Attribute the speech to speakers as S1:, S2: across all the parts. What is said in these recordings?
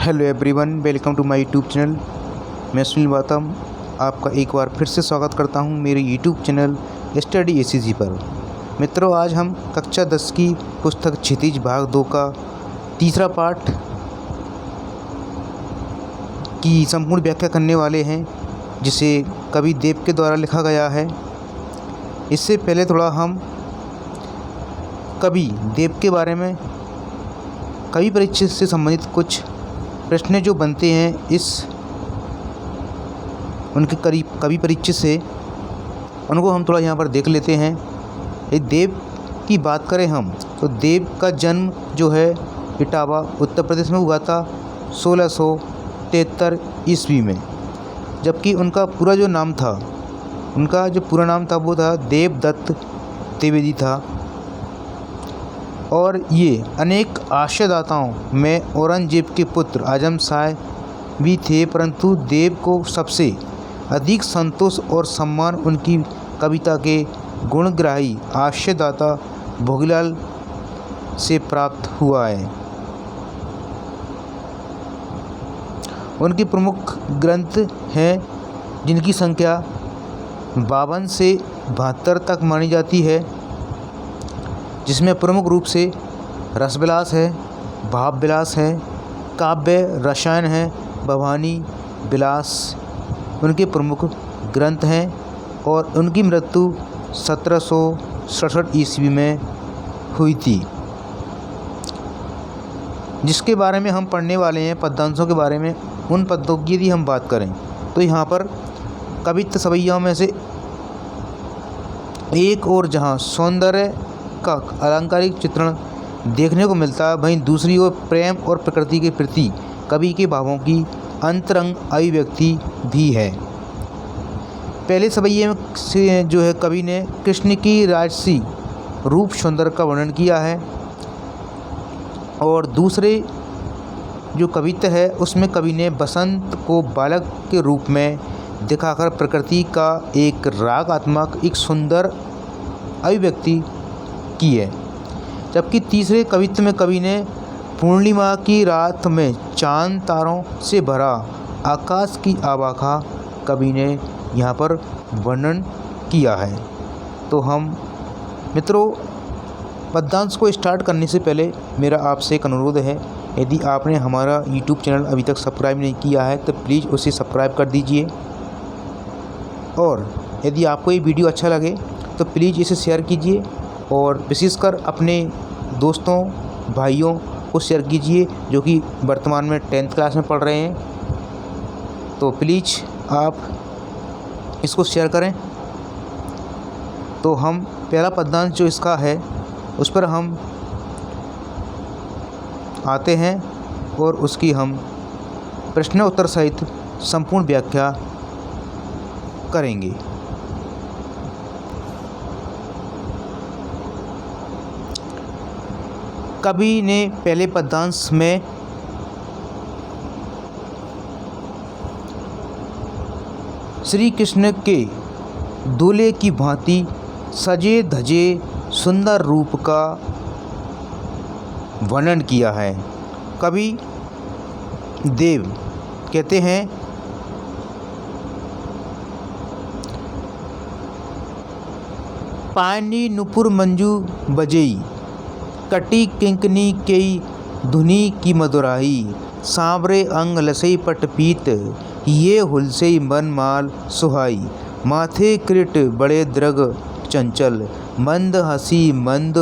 S1: Hello everyone, welcome to my YouTube channel. मैं सुनील बातम आपका एक बार फिर से स्वागत करता हूं मेरे यूट्यूब चैनल स्टडी एसीजी पर। मित्रों, आज हम कक्षा 10 की पुस्तक क्षितिज भाग 2 का तीसरा पाठ की संपूर्ण व्याख्या करने वाले हैं, जिसे कवि देव के द्वारा लिखा गया है। इससे पहले थोड़ा हम कवि देव के बारे में, कवि परिचय से संबंधित कुछ प्रश्न जो बनते हैं इस उनके कवि परिचय से, उनको हम थोड़ा यहाँ पर देख लेते हैं। ये देव की बात करें हम तो देव का जन्म जो है इटावा उत्तर प्रदेश में हुआ था 1673 ईस्वी में, जबकि उनका पूरा जो नाम था, उनका जो पूरा नाम था वो था देवदत्त द्विवेदी था। और ये अनेक आश्रयदाताओं में औरंगजेब के पुत्र आजम शाह भी थे, परंतु देव को सबसे अधिक संतोष और सम्मान उनकी कविता के गुणग्राही आश्रयदाता भोगीलाल से प्राप्त हुआ है। उनके प्रमुख ग्रंथ हैं जिनकी संख्या 52 से 72 तक मानी जाती है, जिसमें प्रमुख रूप से रसविलास है, भाव विलास है, काव्य रसायन है, भवानी विलास उनके प्रमुख ग्रंथ हैं। और उनकी मृत्यु 1767 ईस्वी में हुई थी। जिसके बारे में हम पढ़ने वाले हैं, पद्यांशों के बारे में, उन पद्यों की यदि हम बात करें तो यहाँ पर कवित्त सवैयाओं में से एक और जहाँ सौंदर्य का अलंकारिक चित्रण देखने को मिलता है, वहीं दूसरी ओर प्रेम और प्रकृति के प्रति कवि के भावों की अंतरंग अभिव्यक्ति भी है। पहले सवैये से जो है कवि ने कृष्ण की राजसी रूप सौंदर्य का वर्णन किया है, और दूसरे जो कवित्त है उसमें कवि ने बसंत को बालक के रूप में दिखाकर प्रकृति का एक रागात्मक, एक सुंदर अभिव्यक्ति की है। जबकि तीसरे कवित्व में कवि ने पूर्णिमा की रात में चांद तारों से भरा आकाश की आभा का कवि ने यहाँ पर वर्णन किया है। तो हम मित्रों, पद्यांश को स्टार्ट करने से पहले मेरा आपसे एक अनुरोध है, यदि आपने हमारा यूट्यूब चैनल अभी तक सब्सक्राइब नहीं किया है तो प्लीज़ उसे सब्सक्राइब कर दीजिए, और यदि आपको ये वीडियो अच्छा लगे तो प्लीज़ इसे शेयर कीजिए, और विशेषकर अपने दोस्तों भाइयों को शेयर कीजिए जो कि वर्तमान में 10th क्लास में पढ़ रहे हैं। तो प्लीज़ आप इसको शेयर करें। तो हम पहला पद्यांश जो इसका है उस पर हम आते हैं और उसकी हम प्रश्न उत्तर सहित संपूर्ण व्याख्या करेंगे। कवि ने पहले पद्यांश में श्री कृष्ण के दूल्हे की भांति सजे धजे सुंदर रूप का वर्णन किया है। कवि देव कहते हैं, पानी नुपुर मंजू बजेई, कटी किंकनी केई धुनी की मधुराई, सांवरे अंग लसई पट पीत, ये हुलसई मन माल सुहाई, माथे कृट बड़े द्रग चंचल, मंद हसी मंद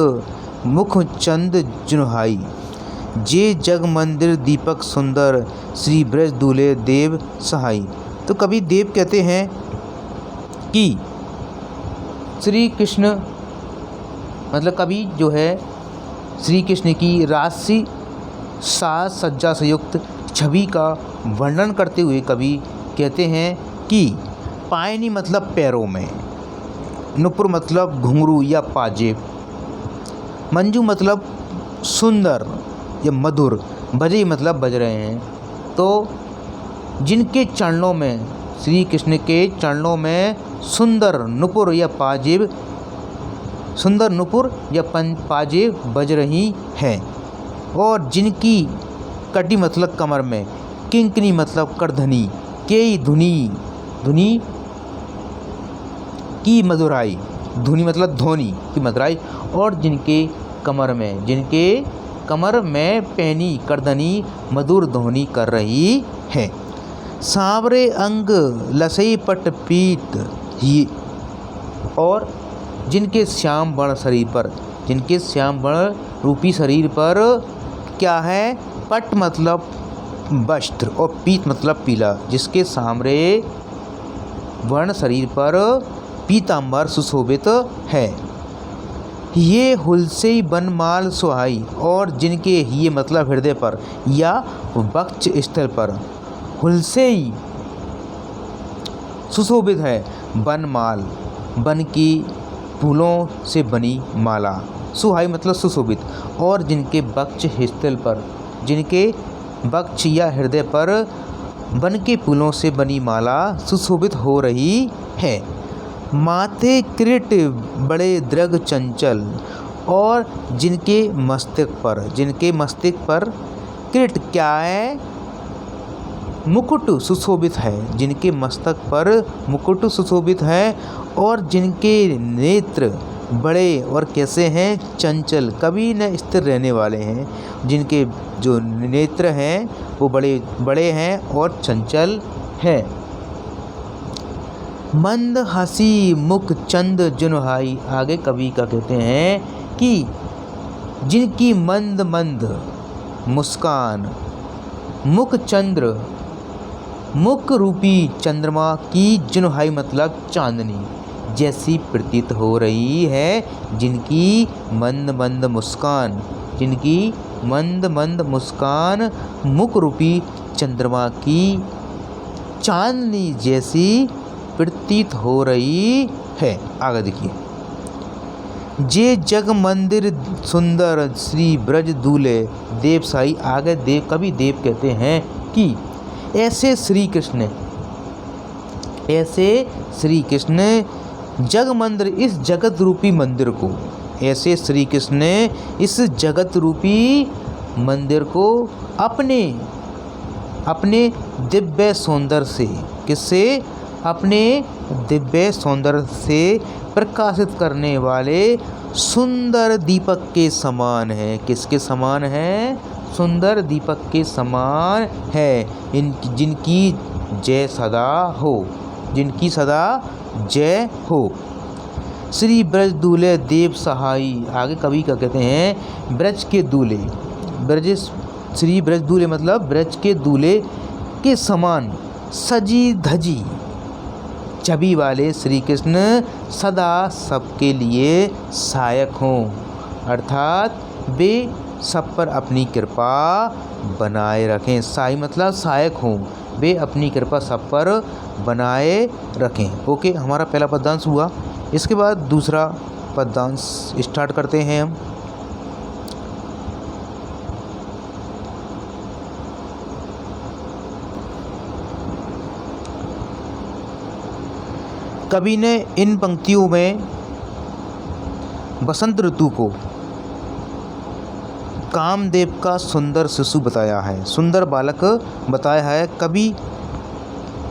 S1: मुख चंद जुनहाई, जे जग मंदिर दीपक सुंदर, श्री ब्रज दूल्हे देव सहाई। तो कवि देव कहते हैं कि श्री कृष्ण, मतलब कवि जो है श्री कृष्ण की राजसी साज सज्जा से युक्त छवि का वर्णन करते हुए कवि कहते हैं कि पायनी मतलब पैरों में, नुपुर मतलब घुंघरू या पाजेब, मंजू मतलब सुंदर या मधुर, बजई मतलब बज रहे हैं। तो जिनके चरणों में, श्री कृष्ण के चरणों में सुंदर नुपुर या पाजेब, सुंदर नुपुर या पाजेब बज रही हैं, और जिनकी कटी मतलब कमर में, किंकनी मतलब करधनी, केई धुनी की मधुराई, धुनी मतलब ध्वनि की मधुराई, और जिनके कमर में पहनी करधनी मधुर ध्वनि कर रही है। सांवरे अंग लसई पट पीत ही, और जिनके श्याम वर्ण शरीर पर, जिनके श्याम वर्ण रूपी शरीर पर क्या है, पट मतलब वस्त्र और पीत मतलब पीला, जिसके सांवरे वर्ण शरीर पर पीतांबर सुशोभित है। ये हुलसे बनमाल सुहाई, और जिनके ये मतलब हृदय पर या वक्ष स्थल पर हुलसे सुशोभित है। बनमाल, बन की फूलों से बनी माला, सुहाई मतलब सुशोभित, और जिनके वक्ष स्थल पर, जिनके वक्ष या हृदय पर बन के फूलों से बनी माला सुशोभित हो रही है। माथे किरीट बड़े दृढ़ चंचल, और जिनके मस्तक पर किरीट क्या है, मुकुट सुशोभित है, जिनके मस्तक पर मुकुट सुशोभित है, और जिनके नेत्र बड़े और कैसे हैं, चंचल, कभी न स्थिर रहने वाले हैं, जिनके जो नेत्र हैं वो बड़े बड़े हैं और चंचल हैं। मंद हंसी मुख चंद जुनहाई, आगे कवि का कहते हैं कि जिनकी मंद मंद मुस्कान, मुख चंद्र, मुख रूपी चंद्रमा की जुनहाई मतलब चांदनी जैसी प्रतीत हो रही है, जिनकी मंद मंद मुस्कान मुख रूपी चंद्रमा की चांदनी जैसी प्रतीत हो रही है। आगे देखिए, जे जग मंदिर सुंदर श्री ब्रज दूल्हे देवसाई, आगे कवि देव कहते हैं कि ऐसे श्री कृष्ण जग मंदिर, इस जगत रूपी मंदिर को, ऐसे श्री कृष्ण ने इस जगत रूपी मंदिर को अपने दिव्य सौंदर्य से, किससे, अपने दिव्य सौंदर्य से प्रकाशित करने वाले सुंदर दीपक के समान है। किसके समान है, सुंदर दीपक के समान है, जिनकी जय सदा जय हो। श्री ब्रज दूल्हे देव सहाई, आगे कवि का कहते हैं ब्रज के दूल्हे, श्री ब्रज दूल्हे मतलब ब्रज के दूल्हे के समान सजी धजी छवि वाले श्री कृष्ण सदा सबके लिए सहायक हों, अर्थात वे सब पर अपनी कृपा बनाए रखें। साई मतलब सहायक हों, वे अपनी कृपा सब पर बनाए रखें। ओके, हमारा पहला पद्यांश हुआ। इसके बाद दूसरा पद्यांश स्टार्ट करते हैं हम। कवि ने इन पंक्तियों में बसंत ऋतु को कामदेव का सुंदर शिशु बताया है, सुंदर बालक बताया है। कवि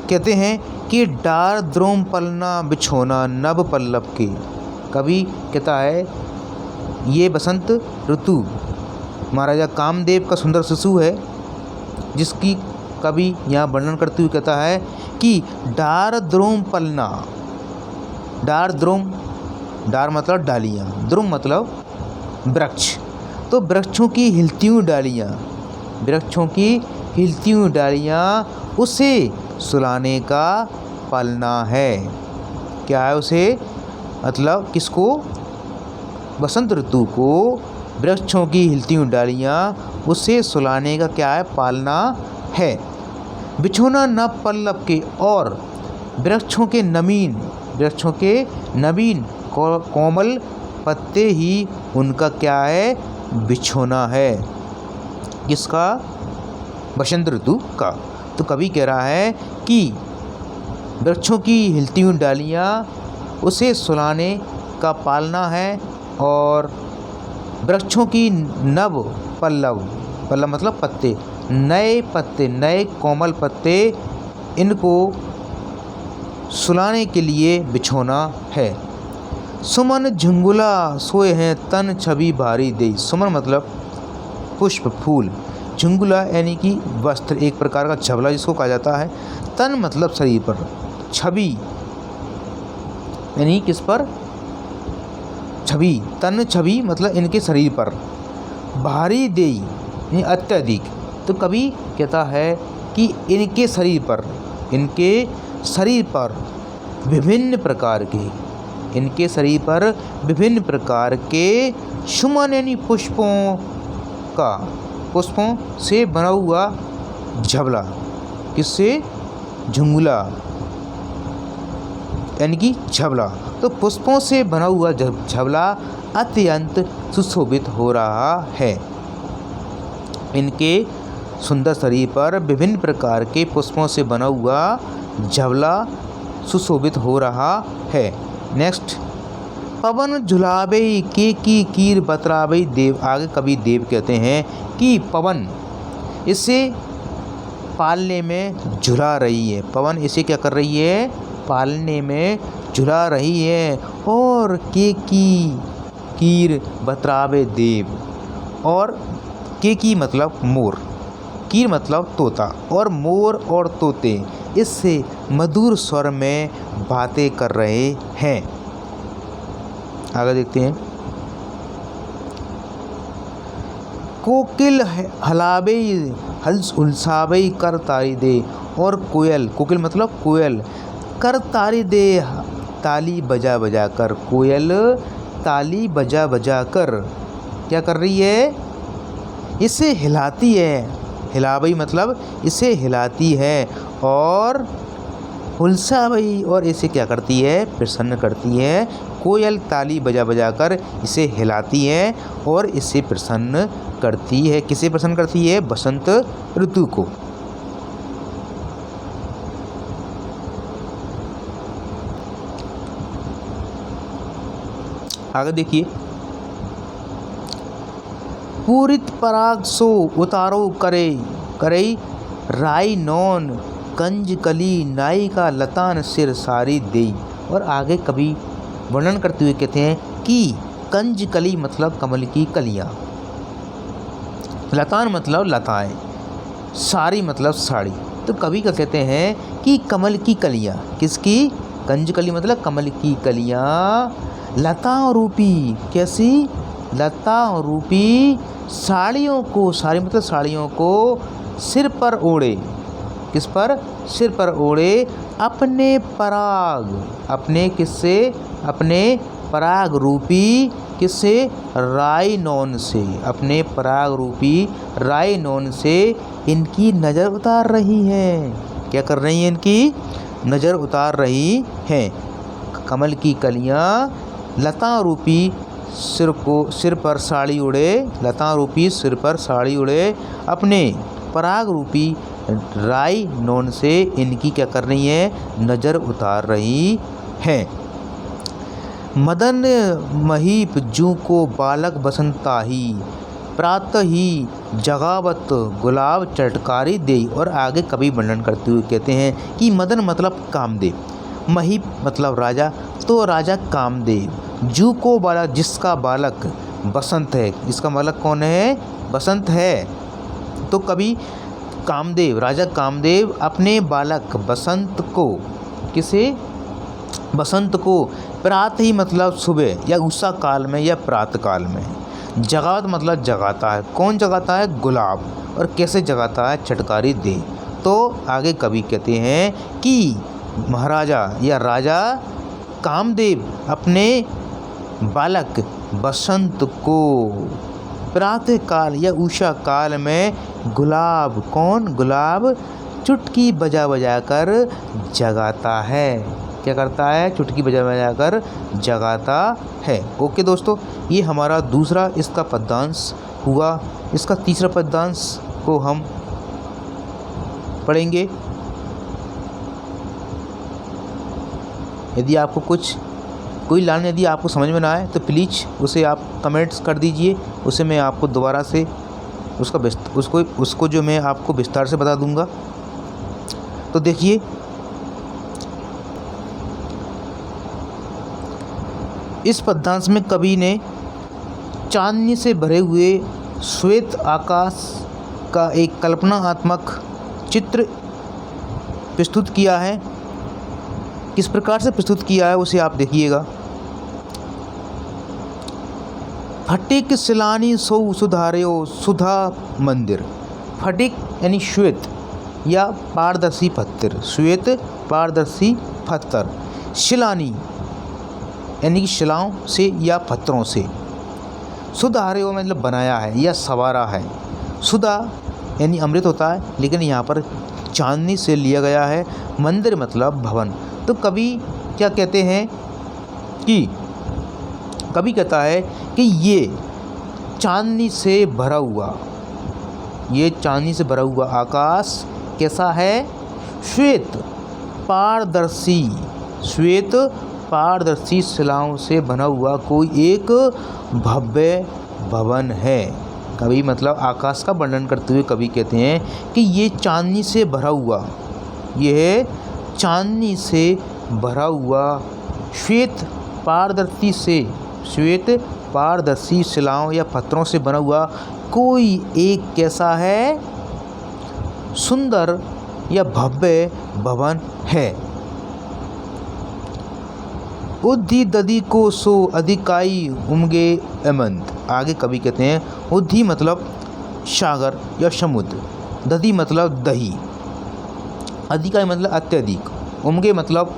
S1: कहते हैं कि डार द्रोम पलना बिछोना नव पल्लव के, कवि कहता है ये बसंत ऋतु महाराजा कामदेव का सुंदर शिशु है, जिसकी कवि यहाँ वर्णन करते हुए कहता है कि डार द्रोम पलना, डार मतलब डालियाँ, द्रुम मतलब वृक्ष, तो वृक्षों की हिलती हुई डालियाँ उसे सुलाने का पलना है। क्या है उसे, मतलब किसको, बसंत ऋतु को वृक्षों की हिलती हुई डालियाँ उसे सुलाने का क्या है, पालना है। बिछोना नव पल्लव के, और वृक्षों के नवीन कोमल पत्ते ही उनका क्या है, बिछोना है। किसका, बसंत ऋतु का। तो कवि कह रहा है कि वृक्षों की हिलती हुई डालियाँ उसे सुलाने का पालना है, और वृक्षों की नव पल्लव मतलब पत्ते, नए पत्ते, नए कोमल पत्ते, इनको सुलाने के लिए बिछोना है। सुमन झुंगुला सोए हैं तन छवि भारी दे। सुमन मतलब पुष्प, फूल। झुंगुला यानी कि वस्त्र, एक प्रकार का झबला जिसको कहा जाता है। तन मतलब शरीर पर, छवि यानी किस पर, छवि, तन छवि मतलब इनके शरीर पर। भारी देई यानी अत्यधिक। तो कवि कहता है कि इनके शरीर पर, इनके शरीर पर विभिन्न प्रकार के, इनके शरीर पर विभिन्न प्रकार के सुमन यानी पुष्पों का, पुष्पों से बना हुआ झबला, किससे, झुंगुला यानी कि झबला। तो पुष्पों से बना हुआ झबला अत्यंत सुशोभित हो रहा है। इनके सुंदर शरीर पर विभिन्न प्रकार के पुष्पों से बना हुआ झबला सुशोभित हो रहा है। नेक्स्ट, पवन झुलावे के की कीर बतरावे देव। आगे कवि देव कहते हैं कि पवन इसे पालने में झुला रही है। पवन इसे क्या कर रही है, पालने में झुला रही है। और के की कीर बतरावे देव, और के की मतलब मोर, कीर मतलब तोता, और मोर और तोते इससे मधुर स्वर में बातें कर रहे हैं। आगे देखते हैं, कोकिल हलावे हल्स उल्सावे कर तारी दे। और कोयल, कोकिल मतलब कोयल, कर तारी दे ताली बजा बजा कर। कोयल ताली बजा बजा कर क्या कर रही है, इसे हिलाती है। हिलावई मतलब इसे हिलाती है। और हुलसावई, और इसे क्या करती है, प्रसन्न करती है। कोयल ताली बजा बजा कर इसे हिलाती है और इसे प्रसन्न करती है। किसे प्रसन्न करती है, बसंत ऋतु को। आगे देखिए, पूरित पराग सो उतारो करे करे राई नौन कंज कली नाई का लतान सिर सारी देई। और आगे कभी वर्णन करते हुए कहते हैं कि कंज कली मतलब कमल की कलियां, लतान मतलब लताएं, सारी मतलब साड़ी। तो कवि का कहते हैं कि कमल की कलियां, किसकी, कंज कली मतलब कमल की कलियां, लता रूपी, कैसी, लता रूपी साड़ियों को, साड़ी मतलब साड़ियों को सिर पर ओढ़े। किस पर, सिर पर ओढ़े। अपने पराग, अपने किससे, अपने पराग रूपी किससे, राई नौन से, अपने पराग रूपी राई नौन से इनकी नज़र उतार रही हैं। क्या कर रही हैं, इनकी नज़र उतार रही हैं। कमल की कलियां लता रूपी सिर पर साड़ी उड़े, लता रूपी सिर पर साड़ी उड़े, अपने पराग रूपी राई नौन से इनकी क्या कर रही है, नज़र उतार रही हैं। मदन महीप जू को बालक बसंताही प्रातः ही जगावत गुलाब चटकारी दे। और आगे कवि वर्णन करते हुए कहते हैं कि मदन मतलब कामदेव, महीप मतलब राजा, तो राजा कामदेव, जू को बालक जिसका बालक बसंत है, इसका बालक कौन है, बसंत है। तो कवि कामदेव, राजा कामदेव अपने बालक बसंत को, किसे, बसंत को प्रातः ही मतलब सुबह या उषा काल में या प्रातः काल में, जगावत मतलब जगाता है, कौन जगाता है, गुलाब, और कैसे जगाता है, चटकारी दे। तो आगे कवि कहते हैं कि महाराजा या राजा कामदेव अपने बालक बसंत को प्रातः काल या उषा काल में गुलाब, कौन, गुलाब चुटकी बजा बजा कर जगाता है। क्या करता है, चुटकी बजा बजा कर जगाता है। ओके दोस्तों, ये हमारा दूसरा इसका पद्यांश हुआ। इसका तीसरा पद्यांश को हम पढ़ेंगे। यदि आपको कोई लाइन यदि आपको समझ में ना आए तो प्लीज़ उसे आप कमेंट्स कर दीजिए, उसे मैं आपको दोबारा से उसको जो मैं आपको विस्तार से बता दूंगा। तो देखिए, इस पद्यांश में कवि ने चांदनी से भरे हुए श्वेत आकाश का एक कल्पनात्मक चित्र प्रस्तुत किया है। किस प्रकार से प्रस्तुत किया है उसे आप देखिएगा। फटिक सिलानी सौ सुधार्यो सुधा मंदिर। फटिक यानी श्वेत या पारदर्शी पत्थर, श्वेत पारदर्शी पत्थर। शिलानी यानी कि शिलाओं से या पत्थरों से। सुधार्यो मतलब बनाया है या संवारा है। सुधा यानी अमृत होता है, लेकिन यहाँ पर चांदनी से लिया गया है। मंदिर मतलब भवन। तो कवि क्या कहते हैं कि कवि कहता है कि ये चांदनी से भरा हुआ, ये चांदनी से भरा हुआ आकाश कैसा है? श्वेत पारदर्शी, श्वेत पारदर्शी शिलाओं से बना हुआ कोई एक भव्य भवन है। कवि मतलब आकाश का वर्णन करते हुए कवि कहते हैं कि ये चांदनी से भरा हुआ, यह चांदनी से भरा हुआ श्वेत पारदर्शी से, श्वेत पारदर्शी शिलाओं या पत्थरों से बना हुआ कोई एक कैसा है? सुंदर या भव्य भवन है। उद्धि दधि को सो अधिकाई उमगे अमंत। आगे कवि कहते हैं उद्धि मतलब सागर या समुद्र, दधि मतलब दही, अधिकाई मतलब अत्यधिक, उमगे मतलब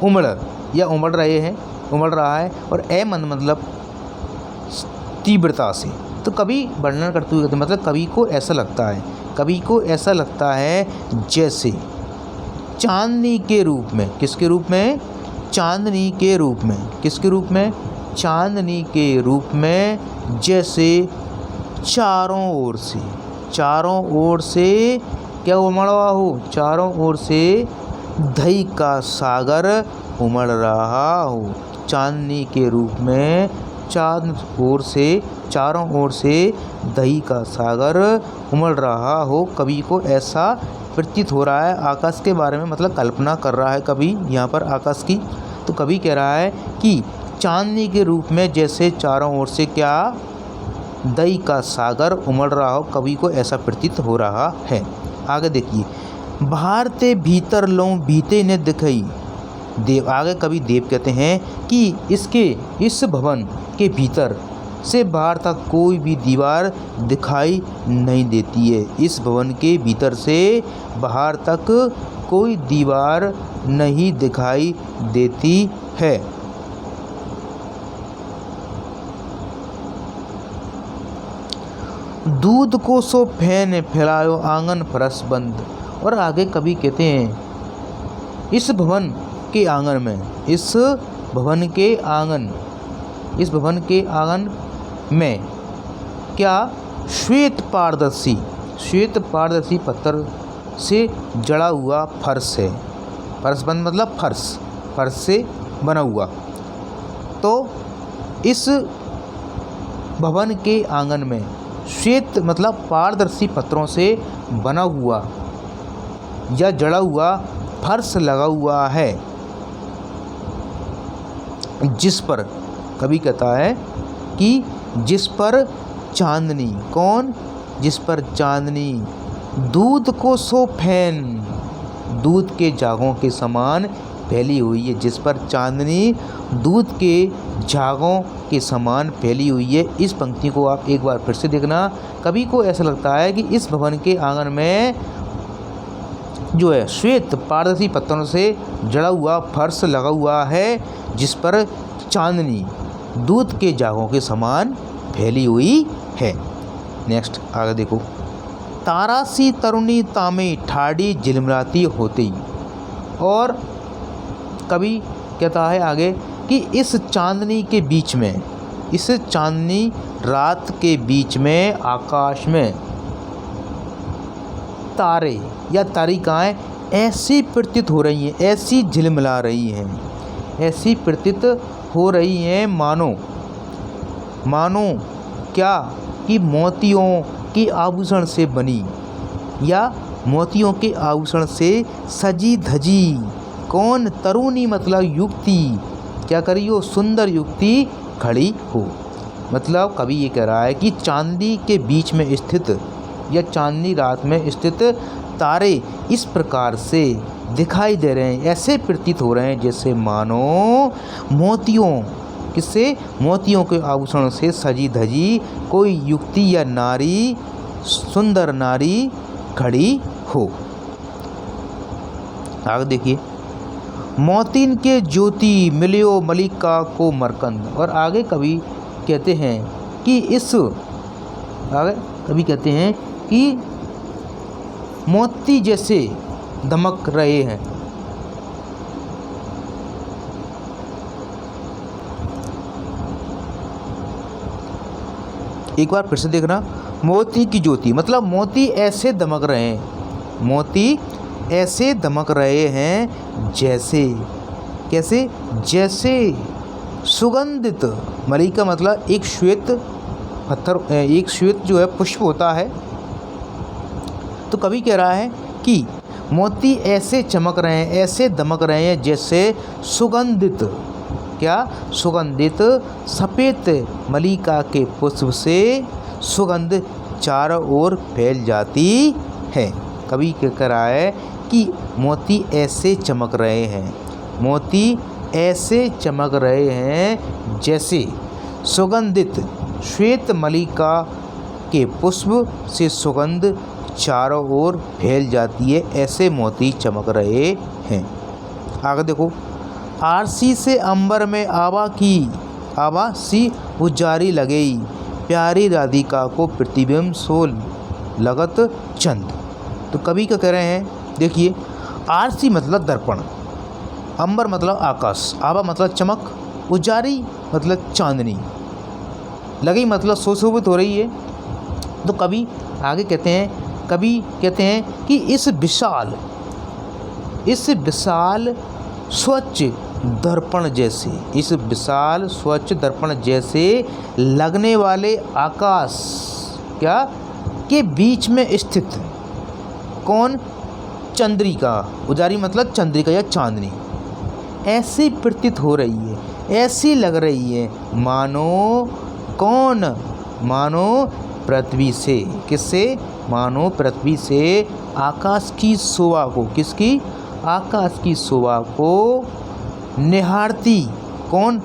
S1: उमड़ या उमड़ रहे हैं, उमड़ रहा है, और अमंत मतलब तीव्रता से। तो कवि वर्णन करते हुए मतलब कवि को ऐसा लगता है, कवि को ऐसा लगता है जैसे चांदनी के रूप में। किसके रूप में? चांदनी के रूप में। किसके रूप में? चांदनी के रूप में। जैसे चारों ओर से, चारों ओर से क्या उमड़ा हो? चारों ओर से दही का सागर उमड़ रहा हो। चांदनी के रूप में चांद ओर से, चारों ओर से दही का सागर उमड़ रहा हो। कवि को ऐसा प्रतीत हो रहा है आकाश के बारे में, मतलब कल्पना कर रहा है कवि यहाँ पर आकाश की। तो कवि कह रहा है कि चांदनी के रूप में जैसे चारों ओर से क्या दही का सागर उमड़ रहा हो, कवि को ऐसा प्रतीत हो रहा है। आगे देखिए, भारते भीतर लों बीते ने दिखई देव। आगे कवि देव कहते हैं कि इस भवन के भीतर से बाहर तक कोई भी दीवार दिखाई नहीं देती है। इस भवन के भीतर से बाहर तक कोई दीवार नहीं दिखाई देती है। दूध को सो फैन फैलायो आंगन फरस बंद। और आगे कवि कहते हैं इस भवन के आंगन में, इस भवन के आंगन में क्या श्वेत पारदर्शी पत्थर से जड़ा हुआ फर्श है। फर्श बंद मतलब फर्श से बना हुआ। तो इस भवन के आंगन में श्वेत मतलब पारदर्शी पत्थरों से बना हुआ या जड़ा हुआ फर्श लगा हुआ है, जिस पर कवि कहता है कि जिस पर चांदनी, कौन? जिस पर चांदनी दूध को सो फैन, दूध के झागों के समान फैली हुई है। जिस पर चांदनी दूध के झागों के समान फैली हुई है। इस पंक्ति को आप एक बार फिर से देखना। कवि को ऐसा लगता है कि इस भवन के आंगन में जो है श्वेत पारदर्शी पत्थरों से जड़ा हुआ फर्श लगा हुआ है, जिस पर चांदनी दूध के झागों के समान फैली हुई है। नेक्स्ट आगे देखो, तारासी तरुणी तामे ठाड़ी झिलमिलाती होती। और कवि कहता है आगे कि इस चांदनी के बीच में, इस चांदनी रात के बीच में आकाश में तारे या तारिकाएं ऐसी प्रतीत हो रही हैं, ऐसी झिलमिला रही हैं, ऐसी प्रतीत हो रही हैं मानो क्या कि मोतियों के आभूषण से बनी या मोतियों के आभूषण से सजी धजी कौन तरुणी मतलब युक्ति क्या करी हो, सुंदर युक्ति खड़ी हो। मतलब कवि ये कह रहा है कि चांदी के बीच में स्थित या चांदनी रात में स्थित तारे इस प्रकार से दिखाई दे रहे हैं, ऐसे प्रतीत हो रहे हैं जैसे मानो मोतियों किससे, मोतियों के आभूषण से सजी धजी कोई युक्ति या नारी, सुंदर नारी खड़ी हो। आगे देखिए, मोतिन के ज्योति मिलियो मलिका को मरकंद। और आगे कवि कहते हैं कि आगे कवि कहते हैं कि मोती जैसे दमक रहे हैं। एक बार फिर से देखना, मोती की ज्योति मतलब मोती ऐसे दमक रहे हैं, मोती ऐसे दमक रहे हैं जैसे, कैसे, जैसे सुगंधित मलिका मतलब एक श्वेत पत्थर, एक श्वेत जो है पुष्प होता है। तो कवि कह रहा है कि मोती ऐसे चमक रहे हैं, ऐसे दमक रहे हैं जैसे सुगंधित, क्या, सुगंधित सफ़ेद मलिका के पुष्प से सुगंध चारों ओर फैल जाती है। कवि कह रहा है कि मोती ऐसे चमक रहे हैं, मोती ऐसे चमक रहे हैं जैसे सुगंधित श्वेत मलिका के पुष्प से सुगंध चारों ओर फैल जाती है, ऐसे मोती चमक रहे हैं। आगे देखो, आरसी से अंबर में आवा सी उजारी लगई, प्यारी राधिका को प्रतिबिंब सो लगत चंद। तो कवि क्या कह रहे हैं, देखिए, आरसी मतलब दर्पण, अंबर मतलब आकाश, आवा मतलब चमक, उजारी मतलब चांदनी, लगी मतलब सुशोभित हो रही है। तो कवि आगे कहते हैं कि इस विशाल स्वच्छ दर्पण जैसे, इस विशाल स्वच्छ दर्पण जैसे लगने वाले आकाश क्या के बीच में स्थित कौन, चंद्रिका, उजारी मतलब चंद्रिका या चांदनी ऐसी प्रतीत हो रही है, ऐसी लग रही है मानो कौन, मानो पृथ्वी से, किससे, मानो पृथ्वी से आकाश की शोभा को, किसकी, आकाश की शोभा को निहारती कौन,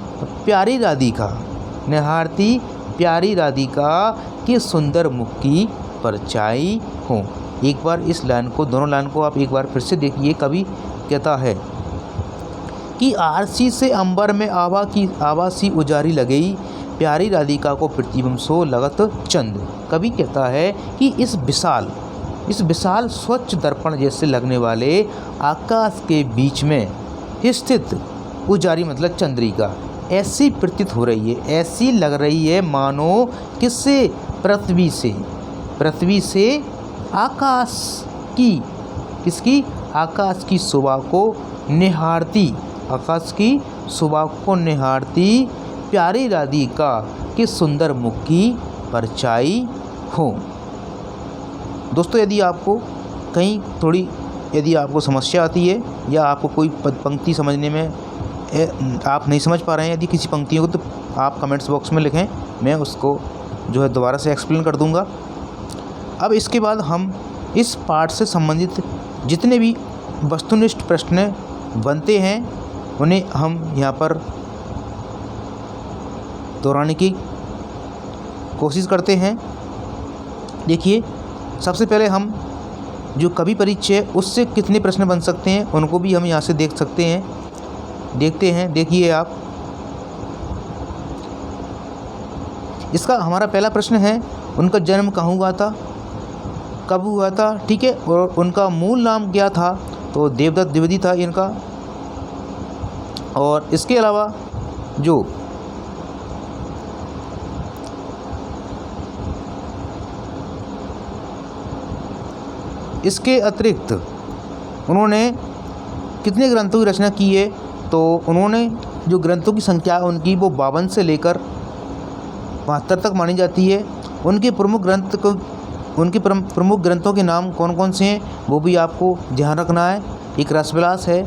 S1: प्यारी राधिका, निहारती प्यारी राधिका के सुंदर मुख की परछाई हो। एक बार इस लाइन को, दोनों लाइन को आप एक बार फिर से देखिए। कवि कहता है कि आरसी से अंबर में आवा सी उजारी लगई, प्यारी राधिका को प्रतिबिंब सो लगत चंद। कवि कहता है कि इस विशाल स्वच्छ दर्पण जैसे लगने वाले आकाश के बीच में स्थित उजारी मतलब चंद्रिका ऐसी प्रतीत हो रही है, ऐसी लग रही है मानो किससे, पृथ्वी से आकाश की, किसकी, आकाश की शोभा को निहारती, आकाश की शोभा को निहारती प्यारी राधिका के सुंदर मुख की परछाई हो। दोस्तों, यदि आपको कहीं थोड़ी यदि आपको समस्या आती है या आपको कोई पंक्ति समझने में आप नहीं समझ पा रहे हैं यदि किसी पंक्तियों को, तो आप कमेंट्स बॉक्स में लिखें, मैं उसको जो है दोबारा से एक्सप्लेन कर दूंगा। अब इसके बाद हम इस पाठ से संबंधित जितने भी वस्तुनिष्ठ प्रश्न बनते हैं उन्हें हम यहाँ पर दोहराने की कोशिश करते हैं। देखिए, सबसे पहले हम जो कवि परिचय उससे कितने प्रश्न बन सकते हैं उनको भी हम यहाँ से देख सकते हैं, देखते हैं। देखिए आप, इसका हमारा पहला प्रश्न है, उनका जन्म कहाँ हुआ था, कब हुआ था, ठीक है, और उनका मूल नाम क्या था, तो देवदत्त द्विवेदी था इनका। और इसके अलावा जो इसके अतिरिक्त उन्होंने कितने ग्रंथों की रचना की है, तो उन्होंने जो ग्रंथों की संख्या उनकी वो 52 से लेकर 72 तक मानी जाती है। उनके प्रमुख ग्रंथों के नाम कौन कौन से हैं वो भी आपको ध्यान रखना है। एक रसविलास है,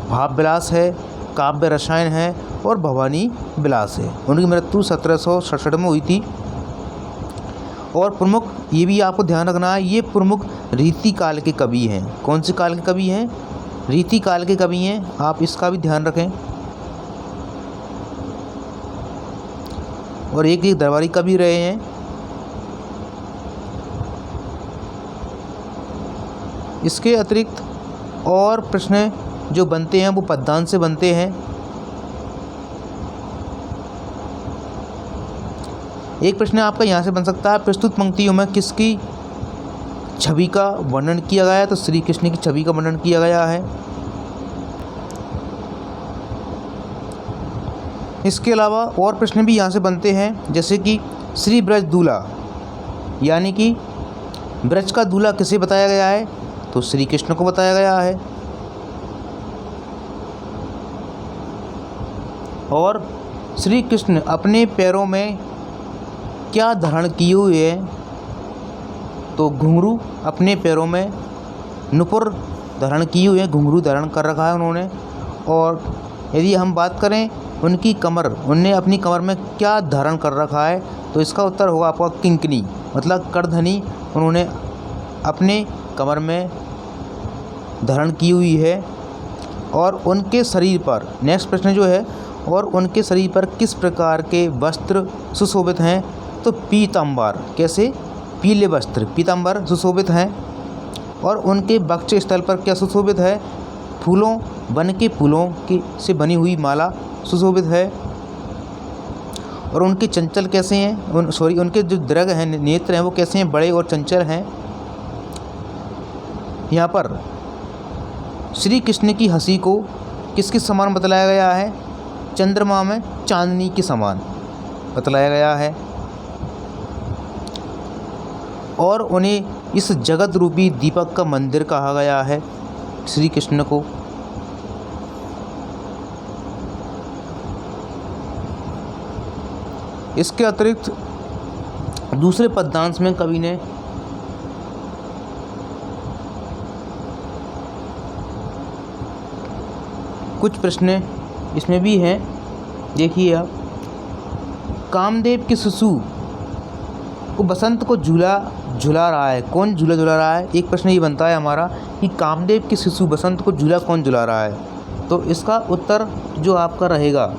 S1: भाव विलास है, काव्य रसायन है और भवानी विलास है। उनकी मृत्यु 1767 में हुई थी। और प्रमुख ये भी आपको ध्यान रखना है, ये प्रमुख रीति काल के कवि हैं। कौन से काल के कवि हैं? रीति काल के कवि हैं। आप इसका भी ध्यान रखें। और एक दरबारी कवि रहे हैं। इसके अतिरिक्त और प्रश्न जो बनते हैं वो पद्यांश से बनते हैं। एक प्रश्न आपका यहाँ से बन सकता है, प्रस्तुत पंक्तियों में किसकी छवि का वर्णन किया गया है? तो श्री कृष्ण की छवि का वर्णन किया गया है। इसके अलावा और प्रश्न भी यहाँ से बनते हैं, जैसे कि श्री ब्रज दूल्हा, यानी कि ब्रज का दूल्हा किसे बताया गया है? तो श्री कृष्ण को बताया गया है। और श्री कृष्ण अपने पैरों में क्या धारण किए हुए हैं? तो घुंघरू, अपने पैरों में नुपुर धारण किए हुए हैं, घुंघरू धारण कर रखा है उन्होंने। और यदि हम बात करें उनकी कमर, उनने अपनी कमर में क्या धारण कर रखा है? तो इसका उत्तर होगा आपका किंकनी, मतलब करधनी उन्होंने अपने कमर में धारण की हुई है। और उनके शरीर पर, नेक्स्ट प्रश्न जो है, और उनके शरीर पर किस प्रकार के वस्त्र सुशोभित हैं? तो पीताम्बर, कैसे? पीले वस्त्र पीताम्बर सुशोभित हैं। और उनके वक्ष स्थल पर क्या सुशोभित है? फूलों, वन के फूलों की से बनी हुई माला सुशोभित है। और उनके चंचल कैसे हैं? उनके जो दृग हैं, नेत्र हैं, वो कैसे हैं? बड़े और चंचल हैं। यहाँ पर श्री कृष्ण की हंसी को किसके समान बतलाया गया है? चंद्रमा में चांदनी के समान बतलाया गया है। और उन्हें इस जगत रूपी दीपक का मंदिर कहा गया है, श्री कृष्ण को। इसके अतिरिक्त दूसरे पद्यांश में कवि ने कुछ प्रश्न इसमें भी हैं, देखिए आप। कामदेव के शिशु को बसंत को झूला झुला रहा है, कौन झूला झुला रहा है? एक प्रश्न ये बनता है हमारा कि कामदेव के शिशु बसंत को झूला कौन झुला रहा है? तो इसका उत्तर जो आपका रहेगा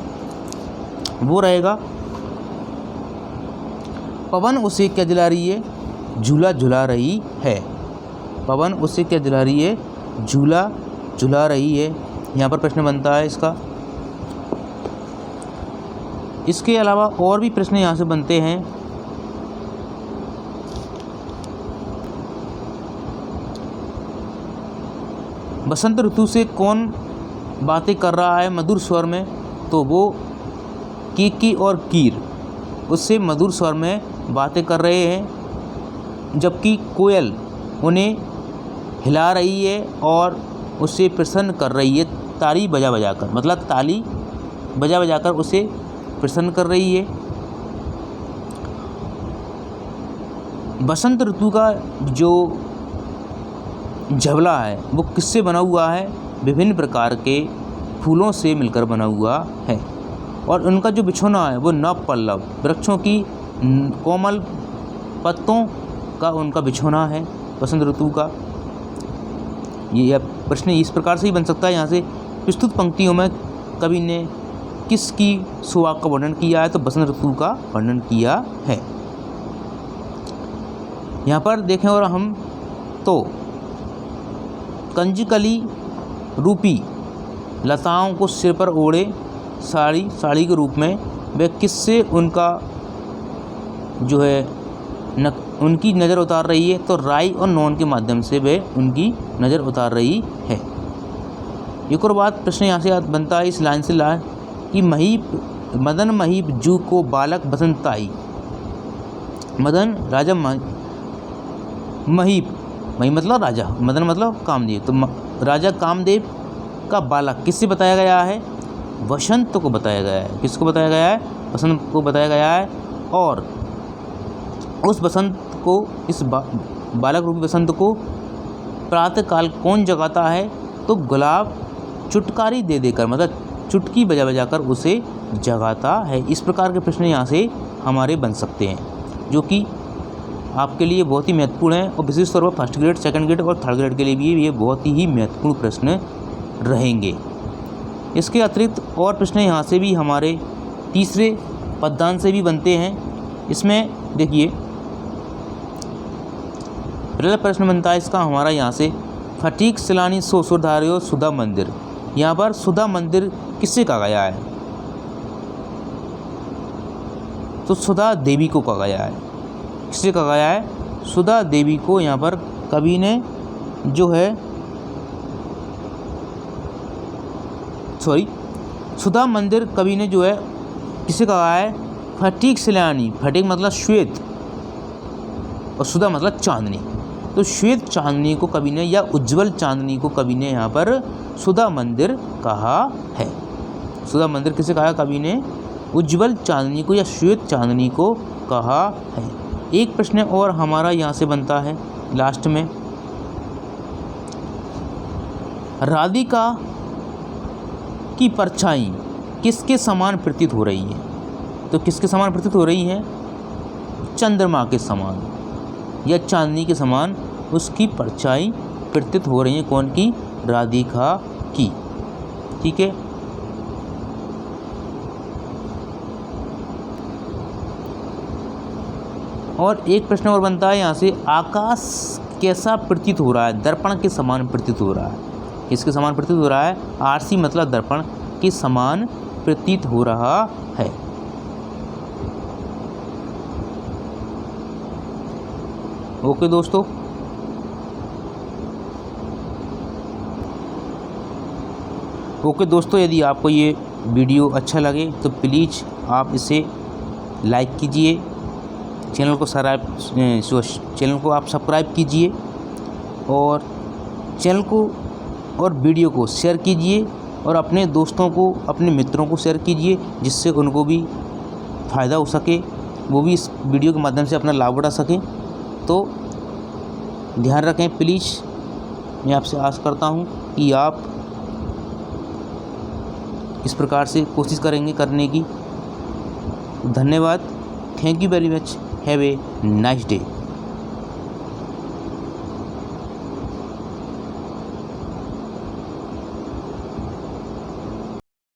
S1: वो रहेगा पवन उसे क्या झुला रही है? झूला झुला रही है। पवन उसे क्या झुला रही है? झूला झुला रही है। यहाँ पर प्रश्न बनता है इसका। इसके अलावा और भी प्रश्न यहाँ से बनते हैं। बसंत ऋतु से कौन बातें कर रहा है मधुर स्वर में? तो वो कीकी और कीर उससे मधुर स्वर में बातें कर रहे हैं, जबकि कोयल उन्हें हिला रही है और उसे प्रसन्न कर रही है ताली बजा बजा कर, मतलब ताली बजा बजा कर उसे प्रसन्न कर रही है। बसंत ऋतु का जो झबला है वो किससे बना हुआ है? विभिन्न प्रकार के फूलों से मिलकर बना हुआ है। और उनका जो बिछौना है वो नव पल्लव वृक्षों की कोमल पत्तों का उनका बिछौना है बसंत ऋतु का। ये प्रश्न इस प्रकार से ही बन सकता है। यहाँ से प्रस्तुत पंक्तियों में कवि ने किसकी सुहाग का वर्णन किया है? तो बसंत ऋतु का वर्णन किया है। यहाँ पर देखें और हम तो कंजकली रूपी लताओं को सिर पर ओढ़े साड़ी के रूप में वे किससे उनका जो है उनकी नज़र उतार रही है? तो राई और नौन के माध्यम से वे उनकी नज़र उतार रही है। एक और बात प्रश्न यहाँ से बनता है इस लाइन से कि मदन महीप जू को बालक बसंत आई। मदन राजा महीप मतलब राजा, मदन मतलब कामदेव, तो राजा कामदेव का बालक किससे बताया गया है? वसंत को बताया गया है। किसको बताया गया है? वसंत को बताया गया है। और उस बसंत को, इस बालक रूपी बसंत को प्रातःकाल कौन जगाता है? तो गुलाब चुटकारी दे देकर, मतलब चुटकी बजा बजा कर उसे जगाता है। इस प्रकार के प्रश्न यहाँ से हमारे बन सकते हैं, जो कि आपके लिए बहुत ही महत्वपूर्ण है और विशेष तौर पर फर्स्ट ग्रेड, सेकंड ग्रेड और थर्ड ग्रेड के लिए भी ये बहुत ही महत्वपूर्ण प्रश्न रहेंगे। इसके अतिरिक्त और प्रश्न यहाँ से भी हमारे तीसरे पददान से भी बनते हैं। इसमें देखिए पहला प्रश्न बनता है इसका हमारा यहाँ से, फटीक सैलानी सो सुधार्यो सुधा मंदिर। यहाँ पर सुधा मंदिर किससे कहा गया है? तो सुधा देवी को कहा गया है। किससे कहा गया है? सुधा देवी को यहाँ पर कवि ने जो है, सुधा मंदिर कवि ने जो है किसे कहा है? फटीक सैलानी, फटीक मतलब श्वेत और सुधा मतलब चांदनी, तो श्वेत चांदनी को कवि ने, या उज्जवल चांदनी को कवि ने यहाँ पर सुधा मंदिर कहा है। सुधा मंदिर किसे कहा है कवि ने? उज्जवल चांदनी को या श्वेत चांदनी को कहा है। एक प्रश्न और हमारा यहाँ से बनता है लास्ट में, राधिका की परछाई किसके समान प्रतीत हो रही है? तो किसके समान प्रतीत हो रही है? चंद्रमा के समान या चांदनी के समान उसकी परछाई प्रतीत हो रही है। कौन की? राधिका की। ठीक है, और एक प्रश्न और बनता है यहाँ से, आकाश कैसा प्रतीत हो रहा है? दर्पण के समान प्रतीत हो रहा है। किसके समान प्रतीत हो रहा है? आरसी मतलब दर्पण के समान प्रतीत हो रहा है। ओके दोस्तों, यदि आपको ये वीडियो अच्छा लगे तो प्लीज़ आप इसे लाइक कीजिए, चैनल को आप सब्सक्राइब कीजिए और चैनल को और वीडियो को शेयर कीजिए और अपने दोस्तों को, अपने मित्रों को शेयर कीजिए, जिससे उनको भी फ़ायदा हो सके, वो भी इस वीडियो के माध्यम से अपना लाभ उठा सकें। तो ध्यान रखें प्लीज़। मैं आपसे आशा करता हूँ कि आप इस प्रकार से कोशिश करेंगे करने की। धन्यवाद। Thank you very much. Have a nice day.